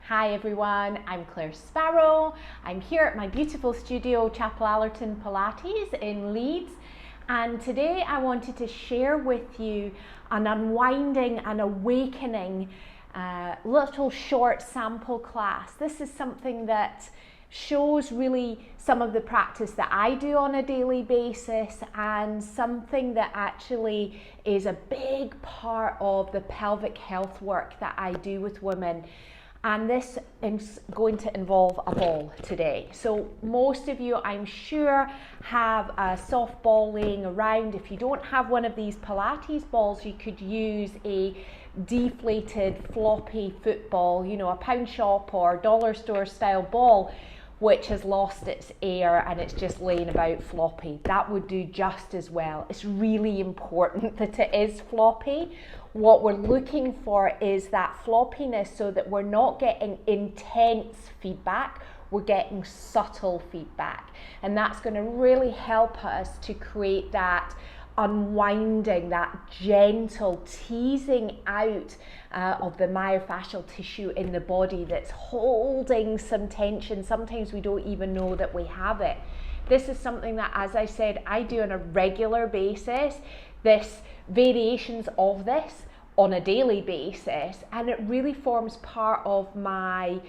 Hi everyone, I'm Claire Sparrow. I'm here at my beautiful studio, Chapel Allerton Pilates in Leeds. And today I wanted to share with you an unwinding and awakening little short sample class. This is something that shows really some of the practice that I do on a daily basis and something that actually is a big part of the pelvic health work that I do with women. And this is going to involve a ball today. So most of you, I'm sure, have a soft ball laying around. If you don't have one of these Pilates balls, you could use a deflated floppy football, you know, a pound shop or dollar store style ball, which has lost its air and it's just laying about floppy. That would do just as well. It's really important that it is floppy. What we're looking for is that floppiness so that we're not getting intense feedback, we're getting subtle feedback. And that's going to really help us to create that unwinding, that gentle teasing out of the myofascial tissue in the body that's holding some tension. Sometimes we don't even know that we have it. This is something that, as I said, I do on a regular basis. This variations of this on a daily basis, and it really forms part of my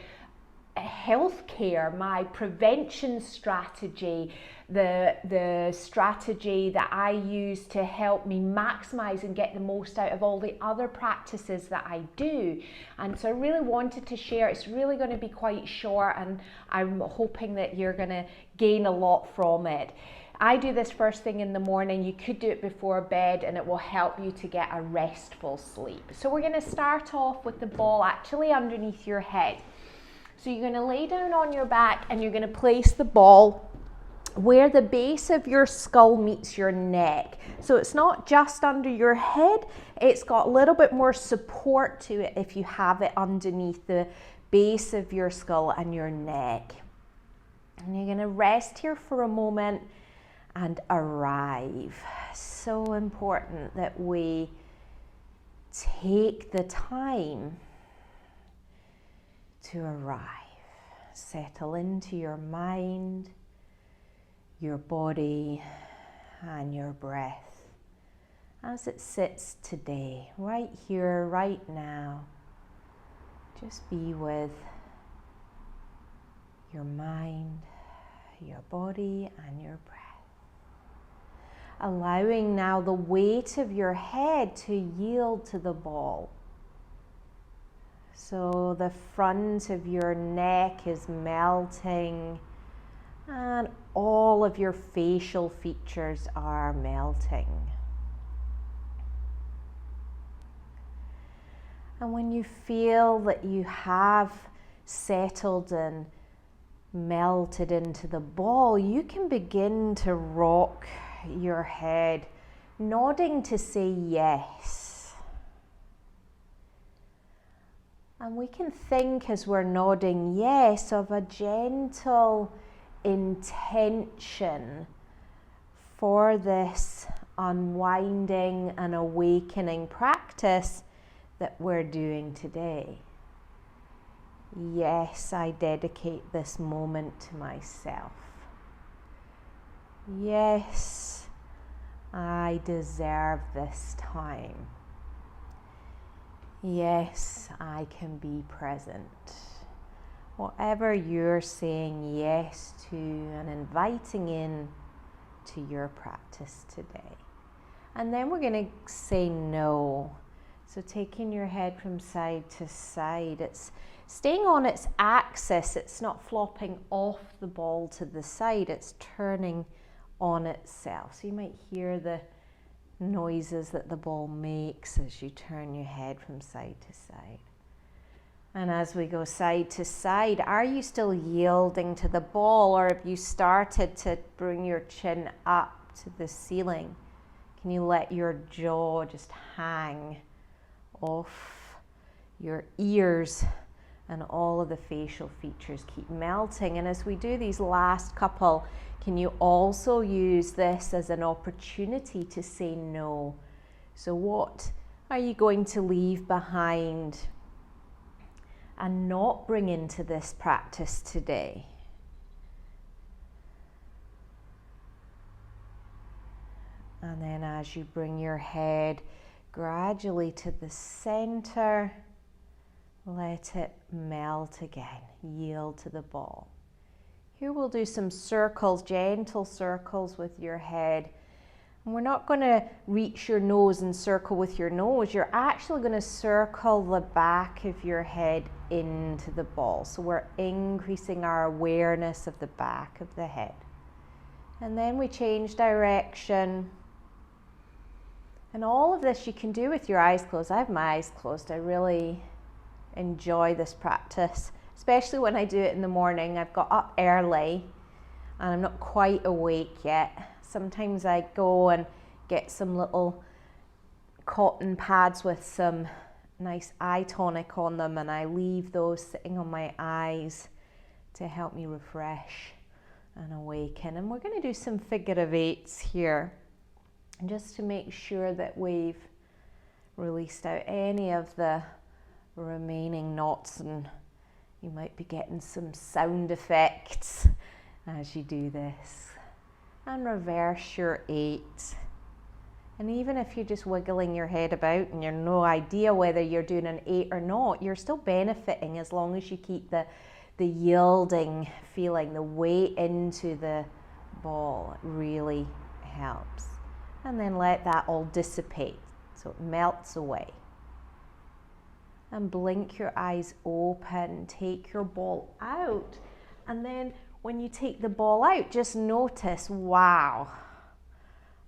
healthcare, my prevention strategy, the strategy that I use to help me maximize and get the most out of all the other practices that I do. And so I really wanted to share. It's really going to be quite short, and I'm hoping that you're going to gain a lot from it. I do this first thing in the morning. You could do it before bed and it will help you to get a restful sleep. So we're going to start off with the ball actually underneath your head. So you're going to lay down on your back and you're going to place the ball where the base of your skull meets your neck. So it's not just under your head, it's got a little bit more support to it if you have it underneath the base of your skull and your neck. And you're going to rest here for a moment and arrive. So important that we take the time to arrive. Settle into your mind, your body, and your breath as it sits today, right here, right now. Just be with your mind, your body, and your breath. Allowing now the weight of your head to yield to the ball. So the front of your neck is melting and all of your facial features are melting. And when you feel that you have settled and melted into the ball, you can begin to rock your head, nodding to say yes. And we can think as we're nodding yes of a gentle intention for this unwinding and awakening practice that we're doing today. Yes, I dedicate this moment to myself. Yes, I deserve this time. Yes, I can be present. Whatever you're saying yes to and inviting in to your practice today. And then we're going to say no. So taking your head from side to side, it's staying on its axis. It's not flopping off the ball to the side. It's turning on itself. So you might hear the noises that the ball makes as you turn your head from side to side. And as we go side to side, are you still yielding to the ball, or have you started to bring your chin up to the ceiling? Can you let your jaw just hang off your ears and all of the facial features keep melting? And as we do these last couple, can you also use this as an opportunity to say no? So what are you going to leave behind and not bring into this practice today. And then as you bring your head gradually to the center, let it melt again, yield to the ball. Here we'll do some circles, gentle circles with your head. And we're not going to reach your nose and circle with your nose. You're actually going to circle the back of your head into the ball. So we're increasing our awareness of the back of the head. And then we change direction. And all of this you can do with your eyes closed. I have my eyes closed. I really enjoy this practice, especially when I do it in the morning. I've got up early and I'm not quite awake yet. Sometimes I go and get some little cotton pads with some nice eye tonic on them, and I leave those sitting on my eyes to help me refresh and awaken. And we're going to do some figure of eights here, just to make sure that we've released out any of the remaining knots, and you might be getting some sound effects as you do this. And reverse your 8. And even if you're just wiggling your head about and you're no idea whether you're doing an 8 or not, you're still benefiting as long as you keep the yielding feeling, the weight into the ball. It really helps. And then let that all dissipate so it melts away. And blink your eyes open, take your ball out, and then when you take the ball out, just notice, wow,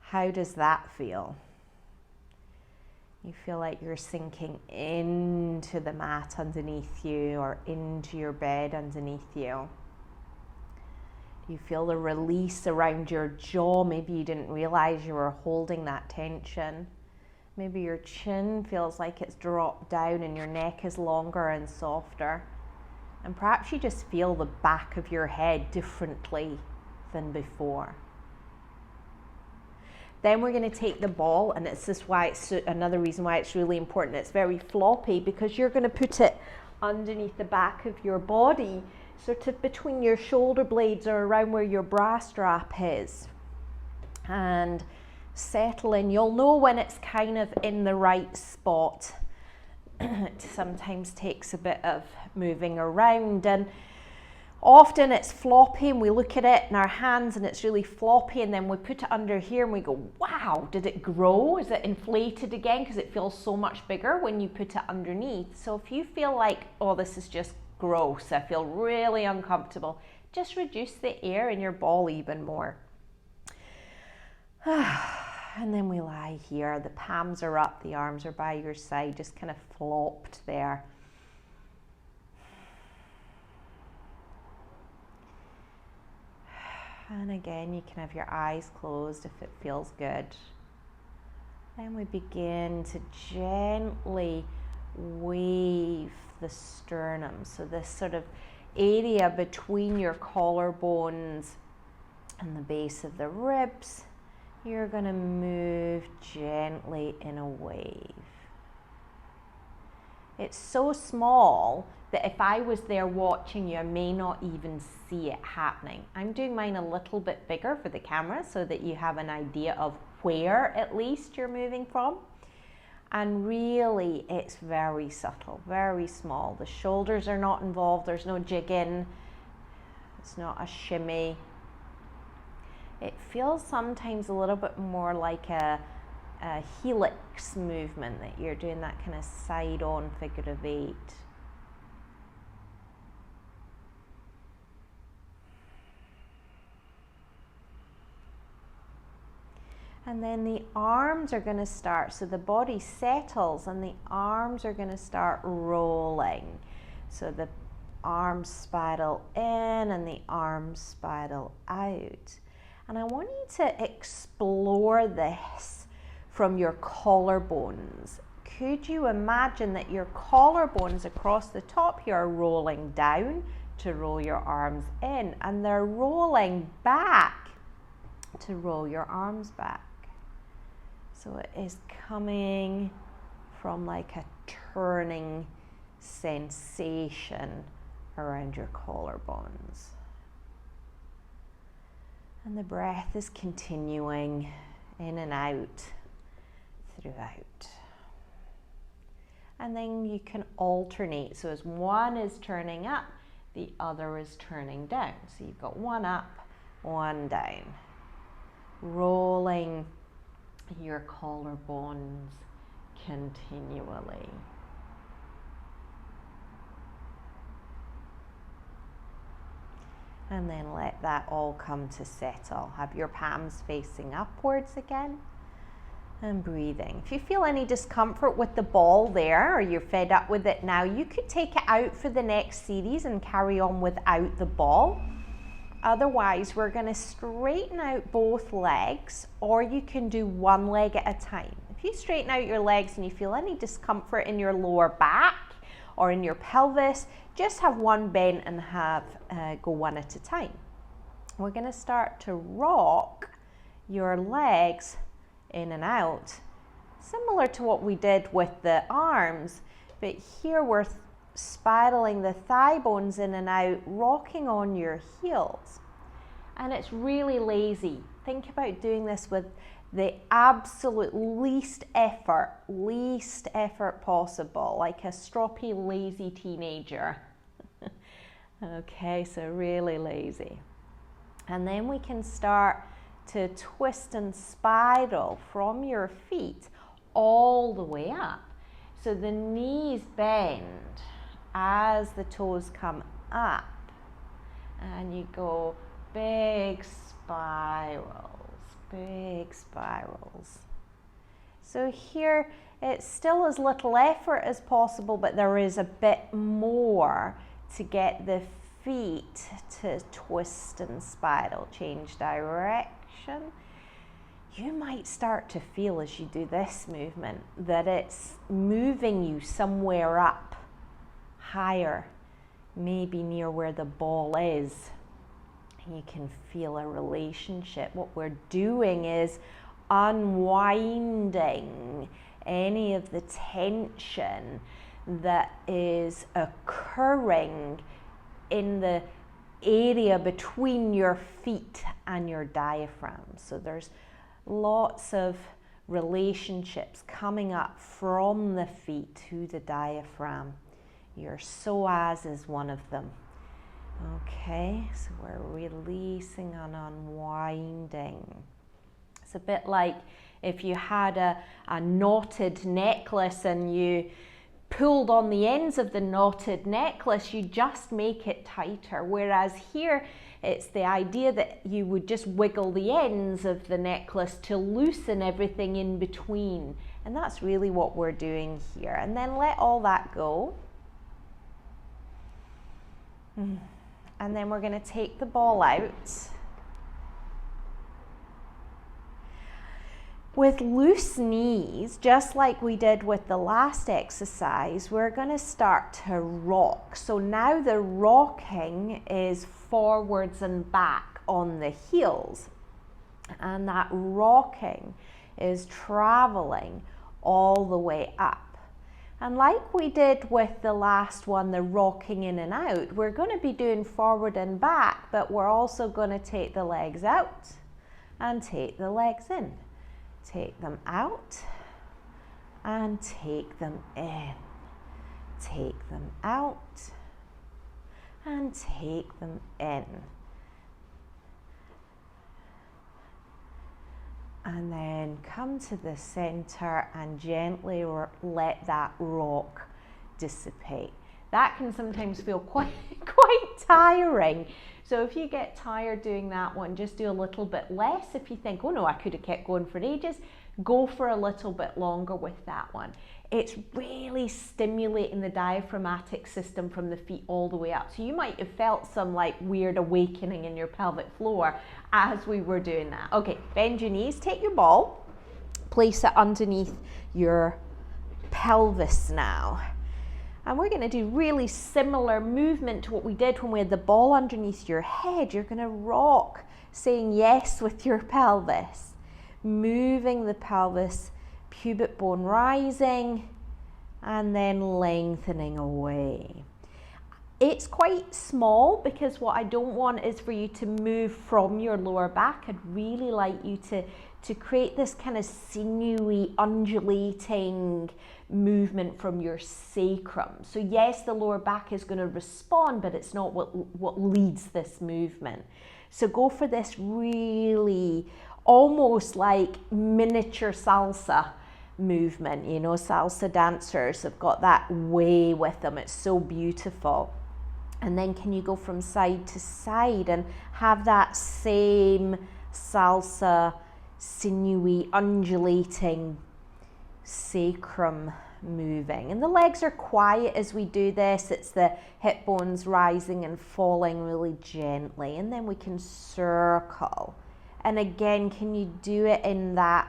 how does that feel? You feel like you're sinking into the mat underneath you or into your bed underneath you. You feel the release around your jaw. Maybe you didn't realize you were holding that tension. Maybe your chin feels like it's dropped down and your neck is longer and softer. And perhaps you just feel the back of your head differently than before. Then we're going to take the ball, and it's just why it's another reason why it's really important. It's very floppy because you're going to put it underneath the back of your body, sort of between your shoulder blades or around where your bra strap is. And settle in. You'll know when it's kind of in the right spot. It sometimes takes a bit of moving around, and often it's floppy and we look at it in our hands and it's really floppy, and then we put it under here and we go, wow, did it grow? Is it inflated again? Because it feels so much bigger when you put it underneath. So if you feel like, oh, this is just gross, I feel really uncomfortable, just reduce the air in your ball even more. And then we lie here, the palms are up, the arms are by your side, just kind of flopped there. And again, you can have your eyes closed if it feels good. Then we begin to gently wave the sternum. So this sort of area between your collarbones and the base of the ribs. You're going to move gently in a wave. It's so small that if I was there watching you, I may not even see it happening. I'm doing mine a little bit bigger for the camera so that you have an idea of where at least you're moving from. And really, it's very subtle, very small. The shoulders are not involved. There's no jigging. It's not a shimmy. It feels sometimes a little bit more like a helix movement, that you're doing that kind of side-on figure of 8. And then the arms are going to start, so the body settles and the arms are going to start rolling. So the arms spiral in and the arms spiral out. And I want you to explore this from your collarbones. Could you imagine that your collarbones across the top here are rolling down to roll your arms in, and they're rolling back to roll your arms back? So it is coming from like a turning sensation around your collarbones. And the breath is continuing in and out throughout. And then you can alternate. So as one is turning up, the other is turning down. So you've got one up, one down. Rolling your collarbones continually. And then let that all come to settle. Have your palms facing upwards again. And breathing. If you feel any discomfort with the ball there, or you're fed up with it now, you could take it out for the next series and carry on without the ball. Otherwise, we're going to straighten out both legs, or you can do one leg at a time. If you straighten out your legs and you feel any discomfort in your lower back or in your pelvis, just have one bent and go one at a time. We're going to start to rock your legs in and out, similar to what we did with the arms, but here we're spiraling the thigh bones in and out, rocking on your heels. And it's really lazy. Think about doing this with the absolute least effort possible, like a stroppy, lazy teenager. Okay, so really lazy. And then we can start to twist and spiral from your feet all the way up. So the knees bend as the toes come up, and you go big spirals. So here it's still as little effort as possible, but there is a bit more to get the feet to twist and spiral, change direction. You might start to feel as you do this movement that it's moving you somewhere up, higher, maybe near where the ball is. You can feel a relationship. What we're doing is unwinding any of the tension that is occurring in the area between your feet and your diaphragm. So there's lots of relationships coming up from the feet to the diaphragm. Your psoas is one of them. Okay, so we're releasing and unwinding. It's a bit like if you had a knotted necklace and you pulled on the ends of the knotted necklace, you just make it tighter. Whereas here, it's the idea that you would just wiggle the ends of the necklace to loosen everything in between. And that's really what we're doing here. And then let all that go. And then we're going to take the ball out. With loose knees, just like we did with the last exercise, we're going to start to rock. So now the rocking is forwards and back on the heels. And that rocking is traveling all the way up. And like we did with the last one, the rocking in and out, we're going to be doing forward and back, but we're also going to take the legs out and take the legs in. Take them out and take them in. Take them out and take them in. And then come to the center and gently let that rock dissipate. That can sometimes feel quite tiring. So if you get tired doing that one, just do a little bit less. If you think, oh no, I could have kept going for ages, go for a little bit longer with that one. It's really stimulating the diaphragmatic system from the feet all the way up. So you might have felt some like weird awakening in your pelvic floor as we were doing that. Okay, bend your knees, take your ball, place it underneath your pelvis now. And we're going to do really similar movement to what we did when we had the ball underneath your head. You're going to rock, saying yes with your pelvis, moving the pelvis, pubic bone rising, and then lengthening away. It's quite small because what I don't want is for you to move from your lower back. I'd really like you to create this kind of sinewy, undulating movement from your sacrum. So yes, the lower back is going to respond, but it's not what leads this movement. So go for this really almost like miniature salsa movement. You know, salsa dancers have got that way with them. It's so beautiful. And then can you go from side to side and have that same salsa, sinewy, undulating sacrum moving. And the legs are quiet as we do this. It's the hip bones rising and falling really gently. And then we can circle. And again, can you do it in that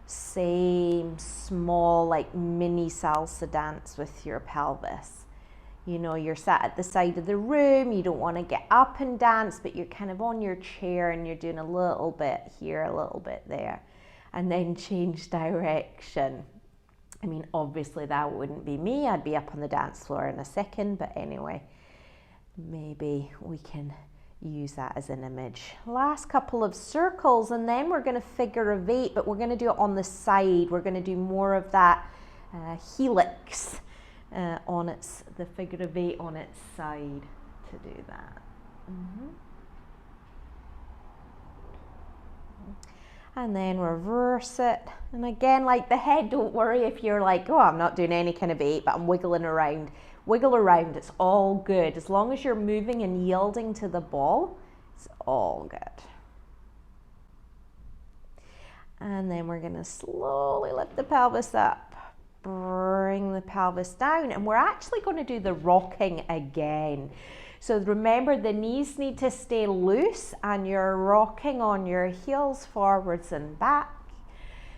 same small, like mini salsa dance with your pelvis? You know, you're sat at the side of the room, you don't want to get up and dance, but you're kind of on your chair and you're doing a little bit here, a little bit there, and then change direction. I mean, obviously that wouldn't be me. I'd be up on the dance floor in a second, but anyway, maybe we can use that as an image. Last couple of circles, and then we're going to figure of 8, but we're going to do it on the side. We're going to do more of that helix. On the figure of 8 on its side to do that. And then reverse it. And again, like the head, don't worry if you're like, oh, I'm not doing any kind of 8, but I'm wiggling around. Wiggle around, it's all good. As long as you're moving and yielding to the ball, it's all good. And then we're going to slowly lift the pelvis up. Bring the pelvis down, and we're actually going to do the rocking again. So remember, the knees need to stay loose and you're rocking on your heels forwards and back.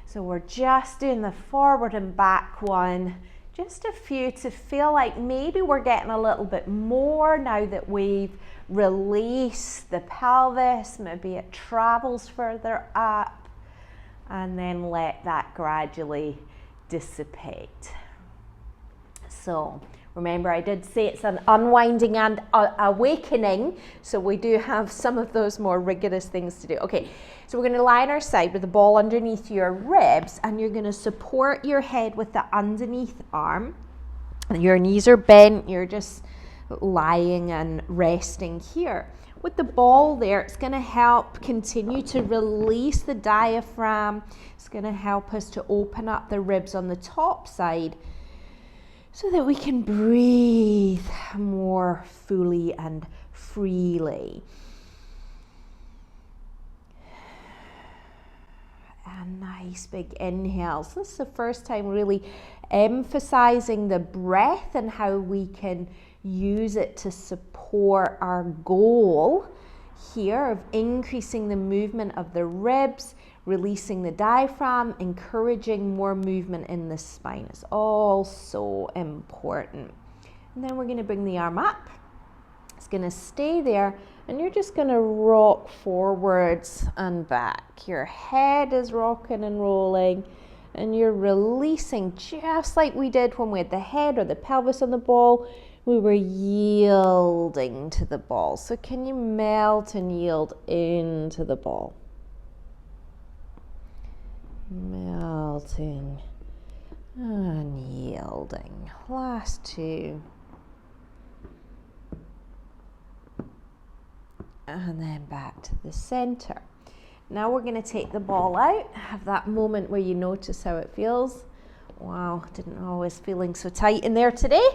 So we're just doing the forward and back one, just a few to feel like maybe we're getting a little bit more now that we've released the pelvis. Maybe it travels further up, and then let that gradually dissipate. So remember, I did say it's an unwinding and awakening, so we do have some of those more rigorous things to do. Okay, so we're going to lie on our side with the ball underneath your ribs, and you're going to support your head with the underneath arm. Your knees are bent, you're just lying and resting here. With the ball there, it's going to help continue to release the diaphragm. It's going to help us to open up the ribs on the top side so that we can breathe more fully and freely. A nice big inhale. So this is the first time really emphasizing the breath and how we can use it to support our goal here of increasing the movement of the ribs, releasing the diaphragm, encouraging more movement in the spine. It's all so important. And then we're going to bring the arm up. It's going to stay there, and you're just going to rock forwards and back. Your head is rocking and rolling, and you're releasing just like we did when we had the head or the pelvis on the ball. We were yielding to the ball. So can you melt and yield into the ball? Melting and yielding. Last two. And then back to the center. Now we're going to take the ball out. Have that moment where you notice how it feels. Wow, didn't always feeling so tight in there today.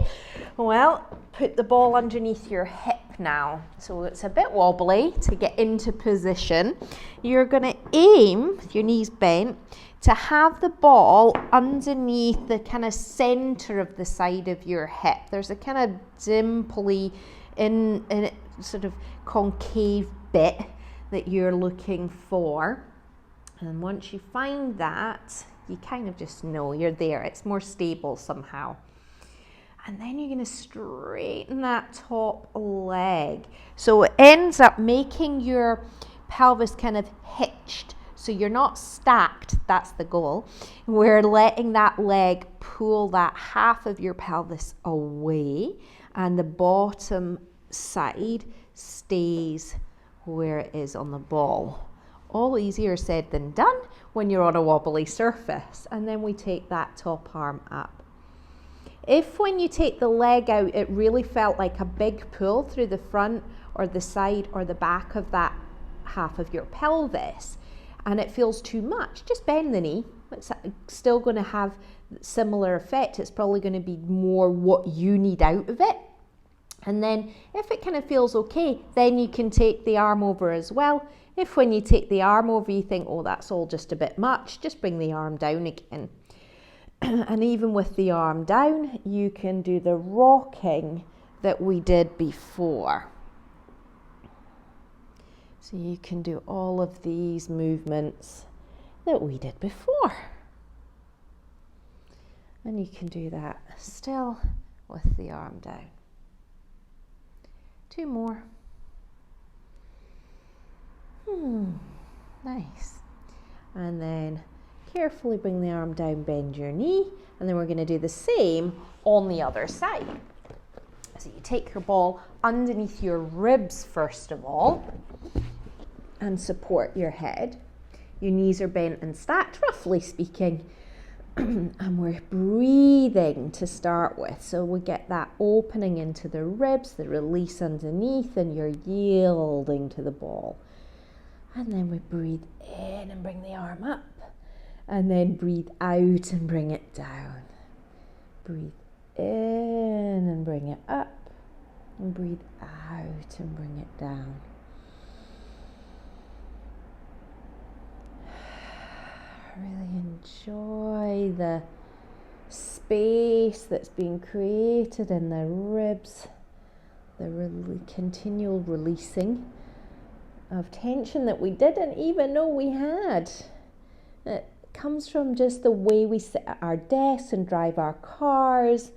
Well, put the ball underneath your hip now. So it's a bit wobbly to get into position. You're going to aim, with your knees bent, to have the ball underneath the kind of center of the side of your hip. There's a kind of dimply in it, sort of concave bit that you're looking for. And once you find that, you kind of just know you're there. It's more stable somehow. And then you're going to straighten that top leg. So it ends up making your pelvis kind of hitched. So you're not stacked, that's the goal. We're letting that leg pull that half of your pelvis away, and the bottom side stays where it is on the ball. All easier said than done when you're on a wobbly surface. And then we take that top arm up. If when you take the leg out, it really felt like a big pull through the front or the side or the back of that half of your pelvis, and it feels too much, just bend the knee. It's still going to have similar effect. It's probably going to be more what you need out of it. And then if it kind of feels okay, then you can take the arm over as well. If when you take the arm over you think, oh, that's all just a bit much, just bring the arm down again. And even with the arm down, you can do the rocking that we did before. So you can do all of these movements that we did before. And you can do that still with the arm down. 2 more. Nice. And then carefully bring the arm down, bend your knee, and then we're going to do the same on the other side. So you take your ball underneath your ribs first of all, and support your head. Your knees are bent and stacked, roughly speaking. And we're breathing to start with. So we get that opening into the ribs, the release underneath, and you're yielding to the ball. And then we breathe in and bring the arm up. And then breathe out and bring it down. Breathe in and bring it up. And breathe out and bring it down. Really enjoy the space that's being created in the ribs, the continual releasing of tension that we didn't even know we had. It comes from just the way we sit at our desks and drive our cars.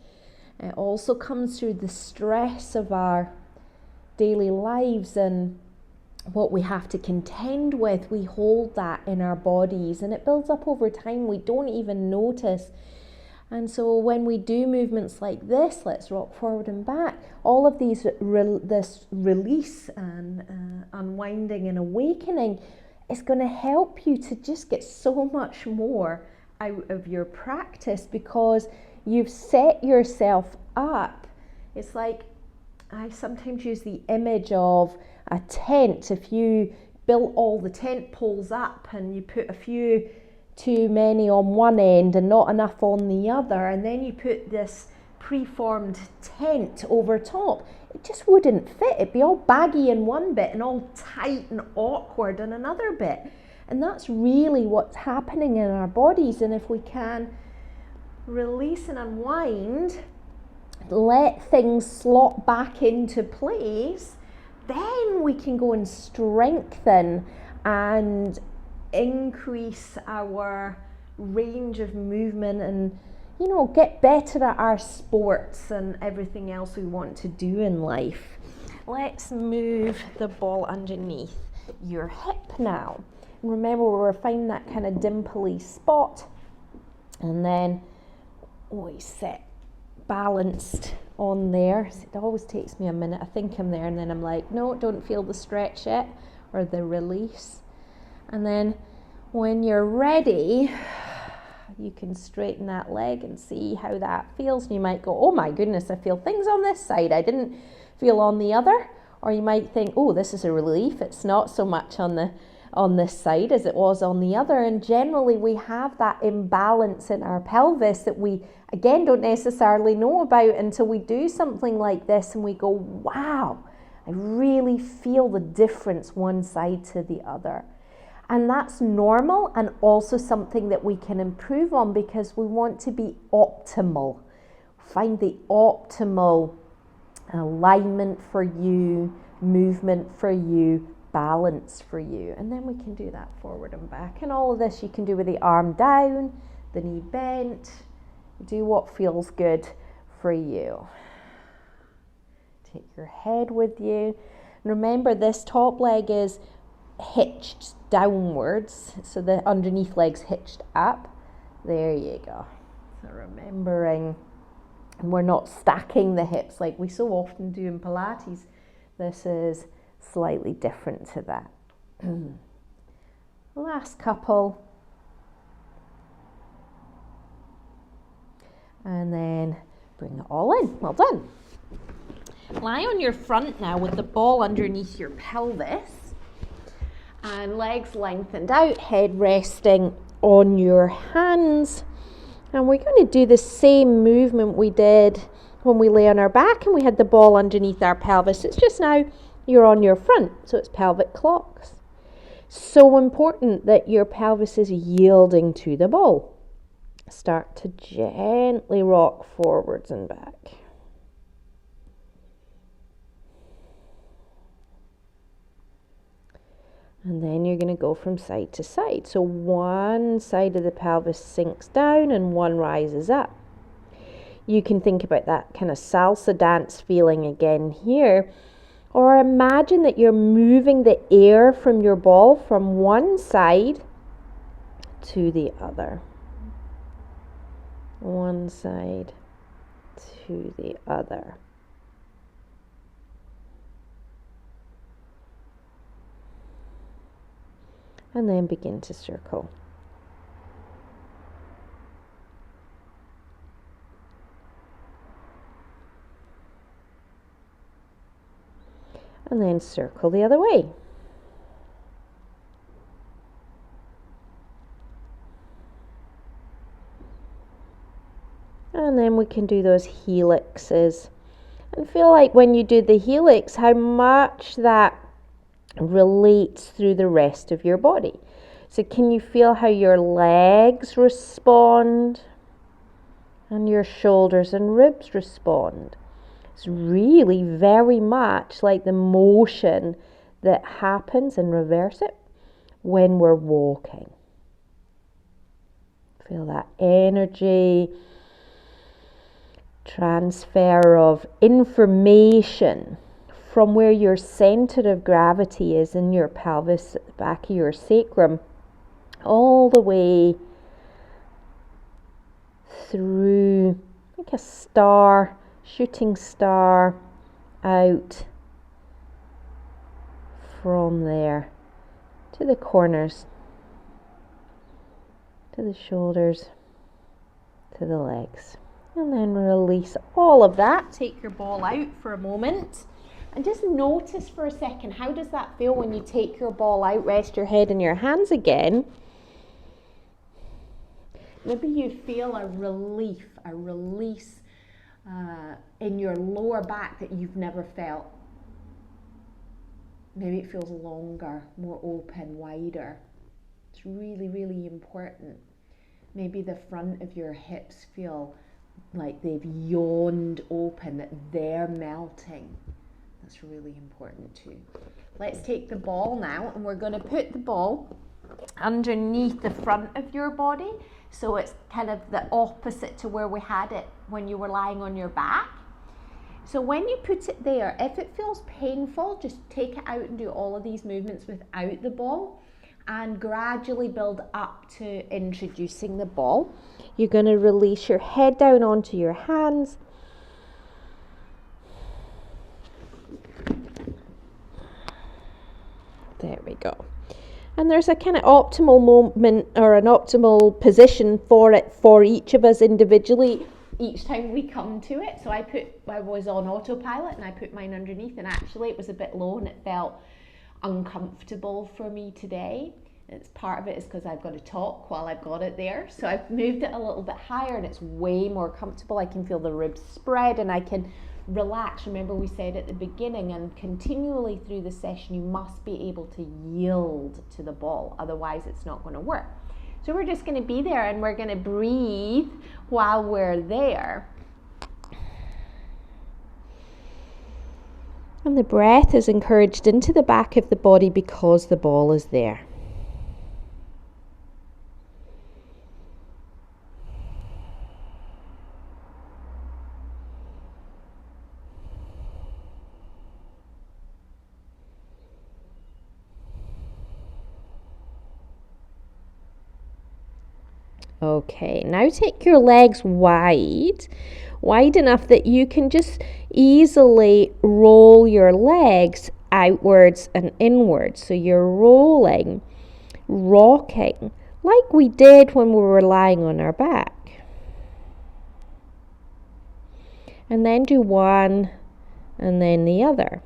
It also comes through the stress of our daily lives and what we have to contend with. We hold that in our bodies and it builds up over time. We don't even notice. And so when we do movements like this, let's rock forward and back, all of these this release and unwinding and awakening is going to help you to just get so much more out of your practice, because you've set yourself up. It's like, I sometimes use the image of a tent. If you built all the tent poles up and you put a few too many on one end and not enough on the other, and then you put this preformed tent over top, it just wouldn't fit. It'd be all baggy in one bit and all tight and awkward in another bit. And that's really what's happening in our bodies. And if we can release and unwind, let things slot back into place, then we can go and strengthen and increase our range of movement and, you know, get better at our sports and everything else we want to do in life. Let's move the ball underneath your hip now. And remember, we're finding that kind of dimply spot, and then we sit balanced on there. It always takes me a minute. I think I'm there and then I'm like, no, don't feel the stretch yet or the release. And then when you're ready, you can straighten that leg and see how that feels. And you might go, oh my goodness, I feel things on this side I didn't feel on the other. Or you might think, oh, this is a relief. It's not so much on this side as it was on the other. And generally we have that imbalance in our pelvis that we, again, don't necessarily know about until we do something like this and we go, wow, I really feel the difference one side to the other. And that's normal, and also something that we can improve on, because we want to be optimal. Find the optimal alignment for you, movement for you, balance for you. And then we can do that forward and back. And all of this you can do with the arm down, the knee bent. Do what feels good for you. Take your head with you. And remember, this top leg is hitched downwards, so the underneath leg's hitched up. There you go. So remembering, and we're not stacking the hips like we so often do in Pilates. This is slightly different to that. Last couple. And then bring it all in. Well done. Lie on your front now with the ball underneath your pelvis. And legs lengthened out, head resting on your hands. And we're going to do the same movement we did when we lay on our back and we had the ball underneath our pelvis. It's just now you're on your front, so it's pelvic clocks. So important that your pelvis is yielding to the ball. Start to gently rock forwards and back. And then you're going to go from side to side. So one side of the pelvis sinks down and one rises up. You can think about that kind of salsa dance feeling again here. Or imagine that you're moving the air from your ball from one side to the other. One side to the other. And then begin to circle. And then circle the other way. And then we can do those helixes. And feel like when you do the helix, how much that relates through the rest of your body. So can you feel how your legs respond and your shoulders and ribs respond? It's really very much like the motion that happens, and reverse it, when we're walking. Feel that energy, transfer of information from where your center of gravity is in your pelvis, at the back of your sacrum, all the way through like a star, shooting star, out from there to the corners, to the shoulders, to the legs. And then release all of that. Take your ball out for a moment. And just notice for a second, how does that feel when you take your ball out? Rest your head in your hands again. Maybe you feel a release in your lower back that you've never felt. Maybe it feels longer, more open, wider. It's really, really important. Maybe the front of your hips feel like they've yawned open, that they're melting. That's really important too. Let's take the ball now, and we're going to put the ball underneath the front of your body, so it's kind of the opposite to where we had it when you were lying on your back. So when you put it there, if it feels painful, just take it out and do all of these movements without the ball, and gradually build up to introducing the ball. You're going to release your head down onto your hands. There we go. And there's a kind of optimal moment or an optimal position for it for each of us individually each time we come to it. So I was on autopilot and I put mine underneath, and actually it was a bit low and it felt uncomfortable for me today. It's part of it is because I've got to talk while I've got it there. So I've moved it a little bit higher and it's way more comfortable. I can feel the ribs spread and I can relax. Remember, we said at the beginning, and continually through the session, you must be able to yield to the ball, otherwise it's not going to work. So we're just going to be there and we're going to breathe while we're there. And the breath is encouraged into the back of the body because the ball is there. Okay, now take your legs wide enough that you can just easily roll your legs outwards and inwards. So you're rolling, rocking, like we did when we were lying on our back. And then do one and then the other.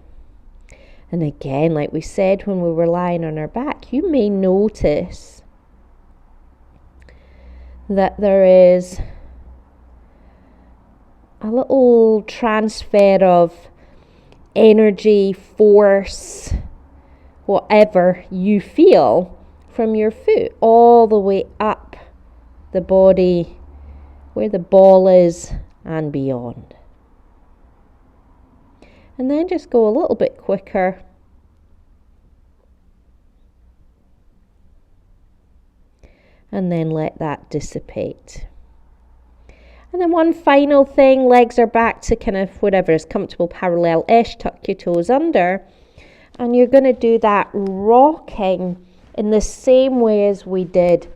And again, like we said when we were lying on our back, you may notice that there is a little transfer of energy, force, whatever you feel from your foot all the way up the body where the ball is and beyond. And then just go a little bit quicker. And then let that dissipate. And then one final thing, legs are back to kind of whatever is comfortable, parallel-ish, tuck your toes under. And you're going to do that rocking in the same way as we did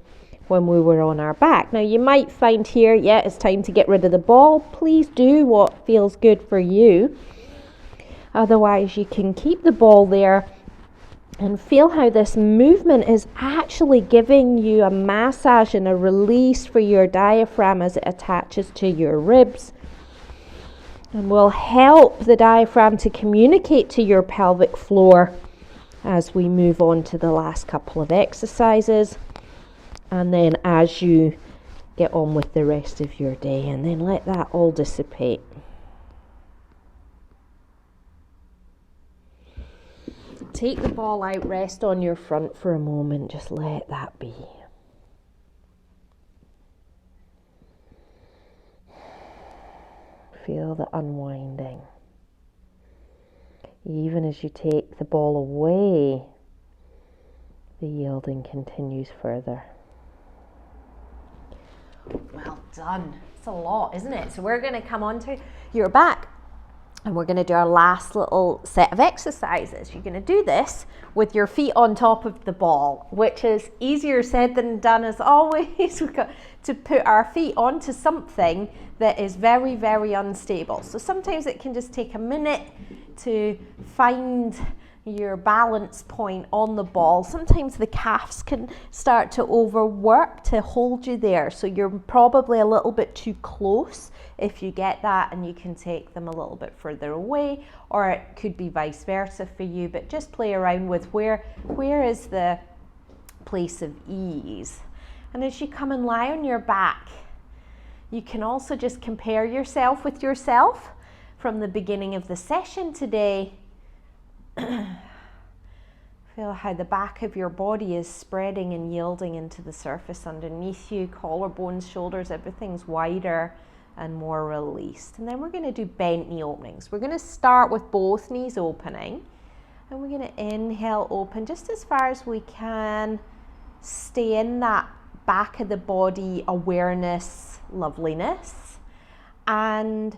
when we were on our back. Now you might find here, it's time to get rid of the ball. Please do what feels good for you. Otherwise you can keep the ball there and feel how this movement is actually giving you a massage and a release for your diaphragm as it attaches to your ribs, and will help the diaphragm to communicate to your pelvic floor as we move on to the last couple of exercises, and then as you get on with the rest of your day, and then let that all dissipate. Take the ball out, rest on your front for a moment, just let that be. Feel the unwinding. Even as you take the ball away, the yielding continues further. Well done. It's a lot, isn't it? So we're going to come onto your back. And we're going to do our last little set of exercises. You're going to do this with your feet on top of the ball, which is easier said than done as always. We've got to put our feet onto something that is very, very unstable. So sometimes it can just take a minute to find your balance point on the ball. Sometimes the calves can start to overwork to hold you there. So you're probably a little bit too close if you get that, and you can take them a little bit further away, or it could be vice versa for you, but just play around with where is the place of ease. And as you come and lie on your back, you can also just compare yourself with yourself from the beginning of the session today. Feel how the back of your body is spreading and yielding into the surface underneath you, collarbones, shoulders, everything's wider and more released. And then we're going to do bent knee openings. We're going to start with both knees opening, and we're going to inhale, open just as far as we can. Stay in that back of the body awareness, loveliness, and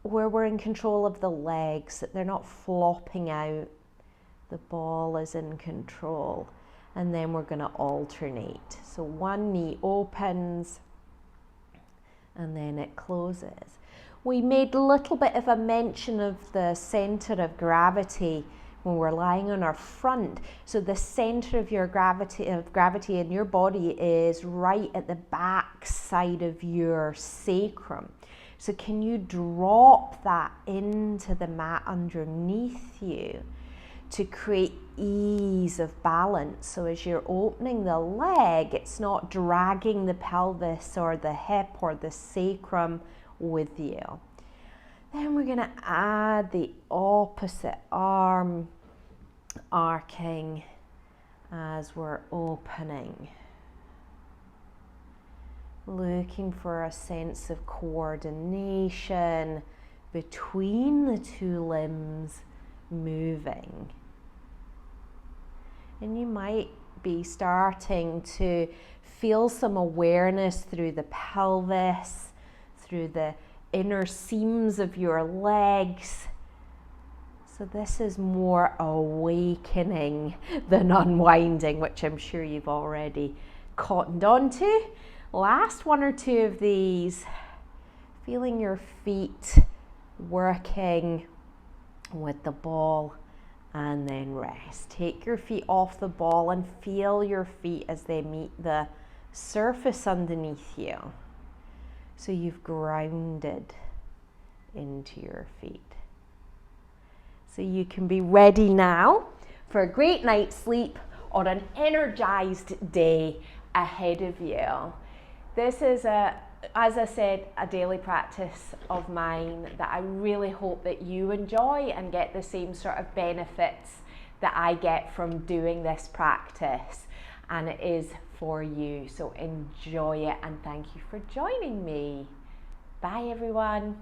where we're in control of the legs, that they're not flopping out. The ball is in control. And then we're going to alternate. So one knee opens and then it closes. We made a little bit of a mention of the center of gravity when we're lying on our front. So the center of your gravity in your body is right at the back side of your sacrum. So can you drop that into the mat underneath you to create ease of balance? So as you're opening the leg, it's not dragging the pelvis or the hip or the sacrum with you. Then we're going to add the opposite arm arcing as we're opening. Looking for a sense of coordination between the two limbs moving. And you might be starting to feel some awareness through the pelvis, through the inner seams of your legs. So this is more awakening than unwinding, which I'm sure you've already cottoned onto. Last one or two of these, feeling your feet working with the ball, and then rest. Take your feet off the ball and feel your feet as they meet the surface underneath you. So you've grounded into your feet. So you can be ready now for a great night's sleep or an energized day ahead of you. This is as I said, a daily practice of mine that I really hope that you enjoy and get the same sort of benefits that I get from doing this practice, and it is for you. So enjoy it, and thank you for joining me. Bye everyone.